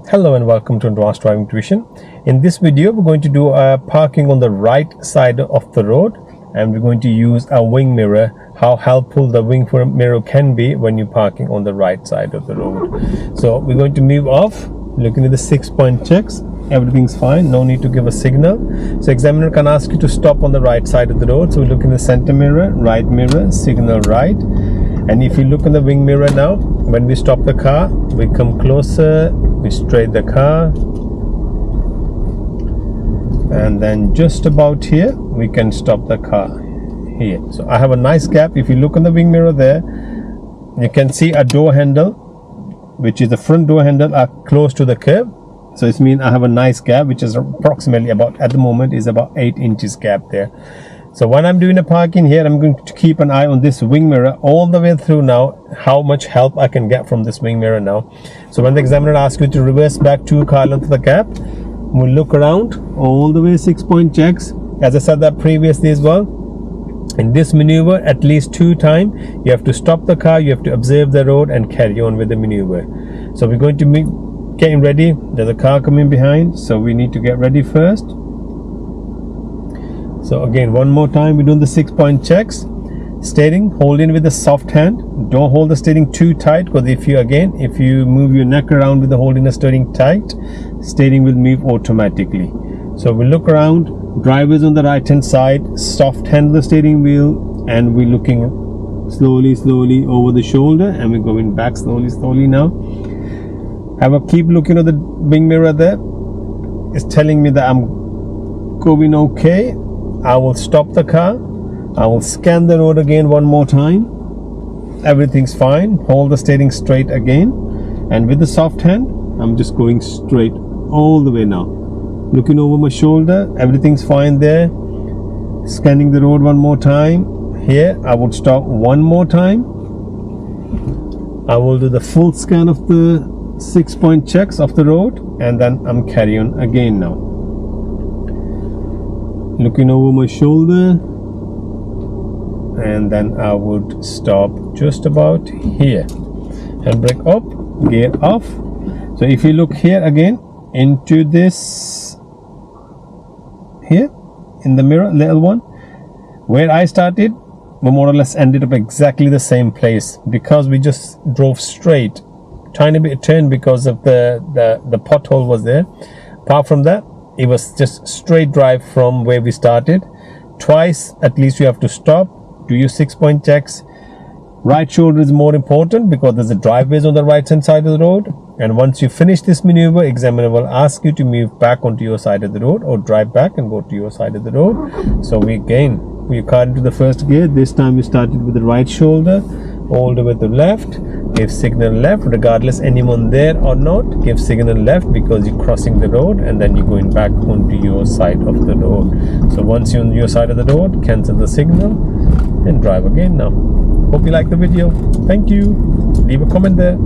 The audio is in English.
Hello and welcome to Advanced Driving Tuition. In this video we're going to do parking on the right side of the road, and we're going to use a wing mirror, how helpful the wing mirror can be when you're parking on the right side of the road. So we're going to move off, looking at the 6-point checks. Everything's fine, no need to give a signal. So examiner can ask you to stop on the right side of the road. So we look in the center mirror, right mirror, signal right. And if you look in the wing mirror now, when we stop the car, we come closer, we straight the car, and then just about here we can stop the car here. So I have a nice gap. If you look in the wing mirror there, you can see a door handle, which is the front door handle, are close to the curb. So it means I have a nice gap, which is approximately about, at the moment, is about 8 inches gap there. So when I'm doing a parking here, I'm going to keep an eye on this wing mirror all the way through now, how much help I can get from this wing mirror now. So when the examiner asks you to reverse back 2 car length of the gap, we'll look around all the way 6-point checks. As I said that previously as well, in this maneuver, at least 2 times, you have to stop the car, you have to observe the road and carry on with the maneuver. So we're going to be getting ready. There's a car coming behind, so we need to get ready first. So again, one more time, we're doing the 6-point checks. Steering, hold in with the soft hand. Don't hold the steering too tight, because if you move your neck around with the holding the steering tight, steering will move automatically. So we look around, drivers on the right hand side, soft handle the steering wheel, and we're looking slowly over the shoulder, and we're going back slowly now. Keep looking at the wing mirror there. It's telling me that I'm going okay. I will stop the car. I will scan the road again one more time. Everything's fine. Hold the steering straight again. And with the soft hand, I'm just going straight all the way now. Looking over my shoulder. Everything's fine there. Scanning the road one more time. Here, I would stop one more time. I will do the full scan of the 6-point checks of the road, and then I'm carrying on again now. Looking over my shoulder, and then I would stop just about here. Handbrake up, gear off. So if you look here again into this here in the mirror, little one, where I started, we more or less ended up exactly the same place, because we just drove straight. Tiny bit turn because of the pothole was there. Apart from that, it was just straight drive from where we started. Twice at least you have to stop, do your 6-point checks. Right shoulder is more important because there's a driveways on the right hand side of the road, and once you finish this maneuver, examiner will ask you to move back onto your side of the road or drive back and go to your side of the road. So we car into the first gear. This time we started with the right shoulder all the way to left. Give signal left, regardless anyone there or not. Give signal left because you're crossing the road, and then you're going back onto your side of the road. So once you're on your side of the road, cancel the signal and drive again now. Hope you like the video. Thank you. Leave a comment there.